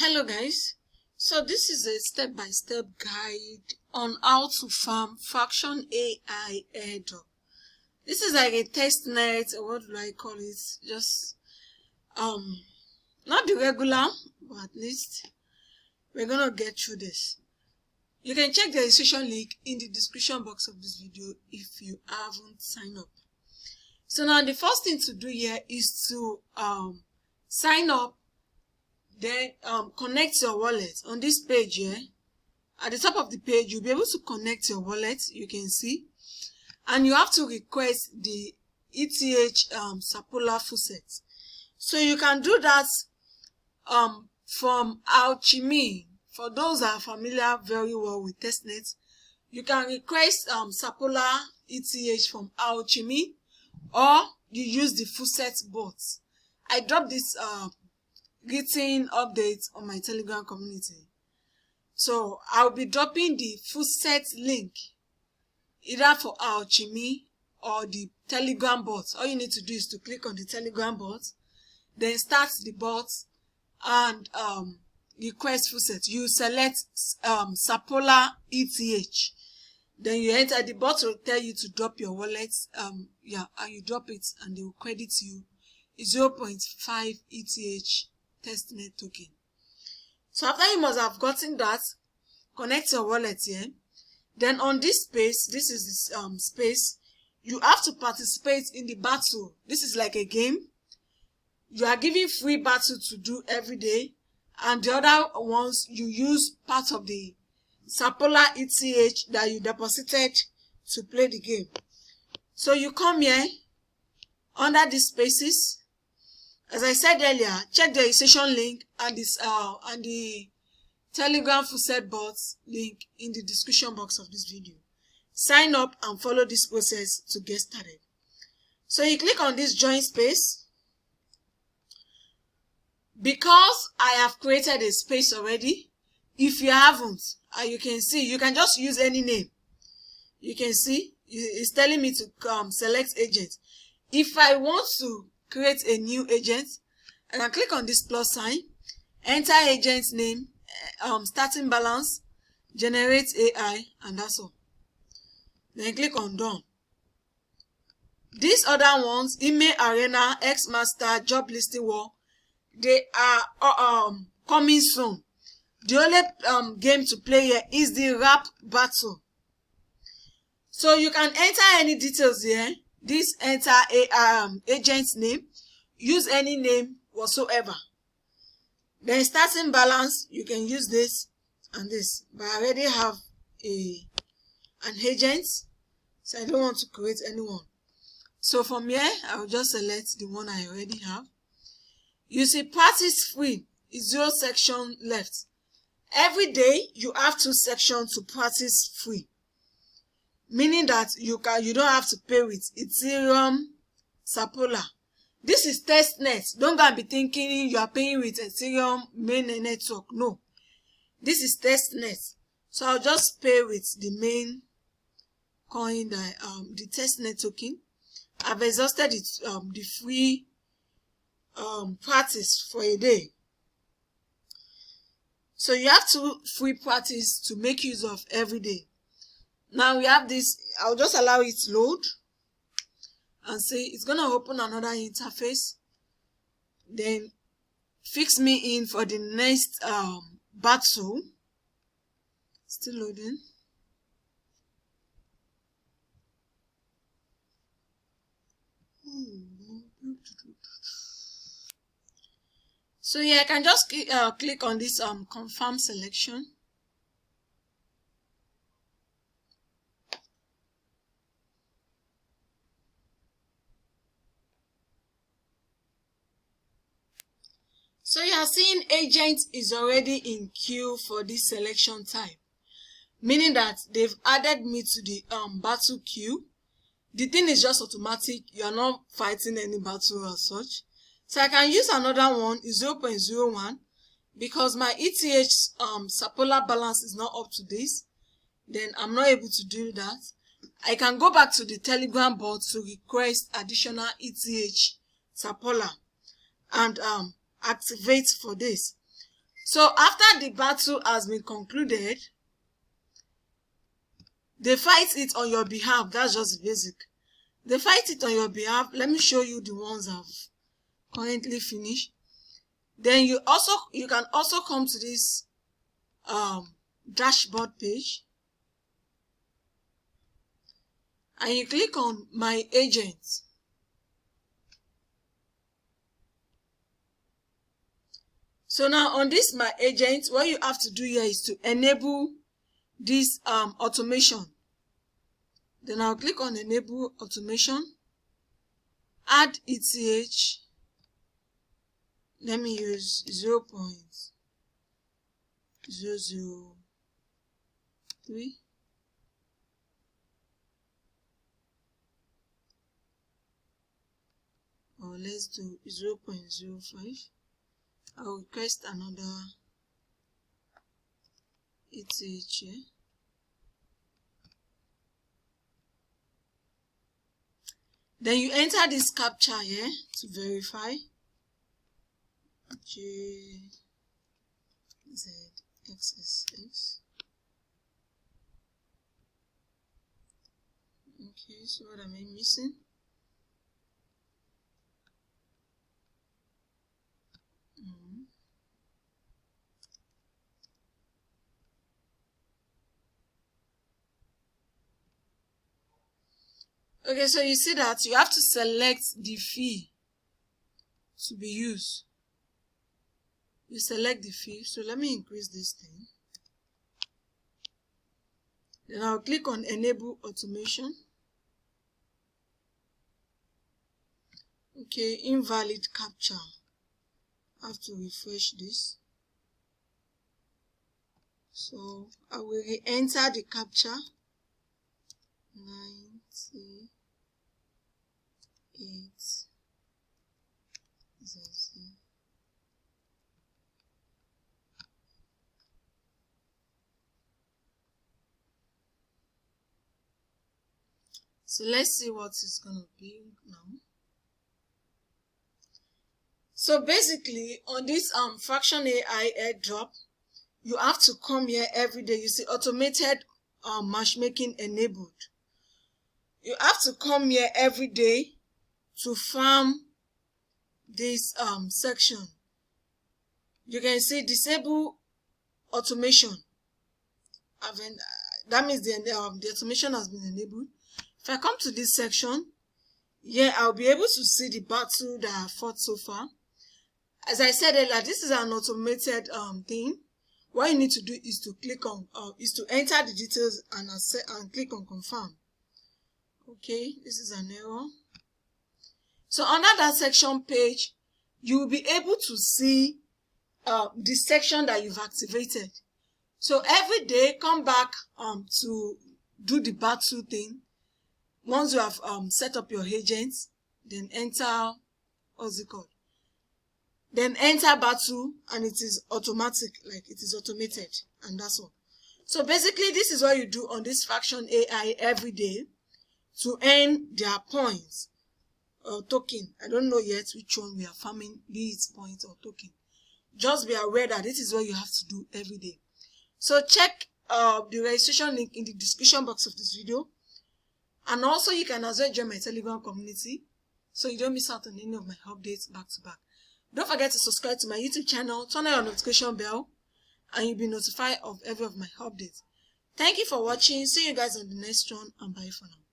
Hello guys, so this is a step-by-step guide on how to farm FractionAI Airdrop. This is like a test net, or what do I call it? Just not the regular, but at least we're gonna get through this. You can check the registration link in the description box of this video if you haven't signed up. So now the first thing to do here is to sign up. Then connect your wallet on this page here. At the top of the page, you'll be able to connect your wallet, you can see. And you have to request the ETH Sapola fullset. So you can do that from Alchemy. For those that are familiar very well with testnet, you can request Sapola ETH from Alchemy, or you use the fullset bot. I dropped this written updates on my Telegram community, so I'll be dropping the fullset link either for Alchemy or the Telegram bot. All you need to do is to click on the Telegram bot, then start the bot and request fullset. You select Sapola ETH, then you enter. The bot will tell you to drop your wallet, and you drop it and they will credit you 0.5 ETH testnet token. So after you must have gotten that, connect your wallet here. Then on this space, this is this space, you have to participate in the battle. This is like a game. You are given free battle to do every day, and the other ones you use part of the Sapola ETH that you deposited to play the game. So you come here under these spaces. As I said earlier, check the registration link and this and the Telegram fullset bot link in the description box of this video. Sign up and follow this process to get started. So you click on this join space. Because I have created a space already, if you haven't, you can see, you can just use any name. You can see it's telling me to select agent. If I want to create a new agent, I can click on this plus sign, enter agent's name, starting balance, generate AI, and that's all. Then click on done. These other ones, email arena, X master, job listing wall, they are coming soon. The only game to play here is the rap battle. So you can enter any details here. This enter agent's name, use any name whatsoever. Then starting balance, you can use this and this, but I already have an agent, so I don't want to create anyone. So from here, I will just select the one I already have. You see practice free is 0 section left. Every day you have 2 sections to practice free, meaning that you don't have to pay with Ethereum Sapola. This is testnet. Don't go and be thinking you are paying with Ethereum main network. No, this is testnet. So I'll just pay with the main coin, that the testnet token. I've exhausted it, the free practice for a day. So you have to free practice to make use of every day. Now we have this. I'll just allow it to load and say it's gonna open another interface. Then fix me in for the next battle. Still loading. So yeah, I can just click on this confirm selection. So you are seeing agent is already in queue for this selection type, meaning that they've added me to the battle queue. The thing is just automatic. You are not fighting any battle or such. So I can use another one, is 0.01, because my ETH Sapola balance is not up to this. Then I'm not able to do that. I can go back to the Telegram bot to request additional ETH Sapola and activate for this. So after the battle has been concluded, they fight it on your behalf. That's just the basic. They fight it on your behalf. Let me show you the ones I've currently finished. Then you can also come to this dashboard page, and you click on my agent. So now on this my agent, what you have to do here is to enable this automation. Then I'll click on enable automation, add ETH. Let me use 0.003. Or let's do 0.05. I'll request another ETH here. Then you enter this captcha here to verify. GZXSX. Okay, so what am I missing? Okay, so you see that you have to select the fee to be used. You select the fee. So let me increase this thing. Then I'll click on enable automation. Okay, invalid captcha. I have to refresh this. So I will re-enter the captcha. 98 ZZ. So let's see what it's gonna be now. So basically on this FractionAI airdrop, you have to come here every day. You see automated matchmaking enabled. You have to come here every day to farm this section. You can see disable automation. That means the automation has been enabled. If I come to this section, yeah, I'll be able to see the battle that I fought so far. As I said earlier, this is an automated thing. What you need to do is to click on is to enter the details and click on confirm. Okay, this is an error. So under that section page, you will be able to see the section that you've activated. So every day, come back to do the battle thing. Once you have set up your agents, then enter, what's it called? Then enter battle, and it is automatic, like it is automated, and that's all. So basically, this is what you do on this FractionAI every day to earn their points or token. I don't know yet which one we are farming, be it points or token. Just be aware that this is what you have to do every day. So check the registration link in the description box of this video. And also you can as well join my Telegram community so you don't miss out on any of my updates back to back. Don't forget to subscribe to my YouTube channel, turn on your notification bell, and you'll be notified of every of my updates. Thank you for watching. See you guys on the next one, and bye for now.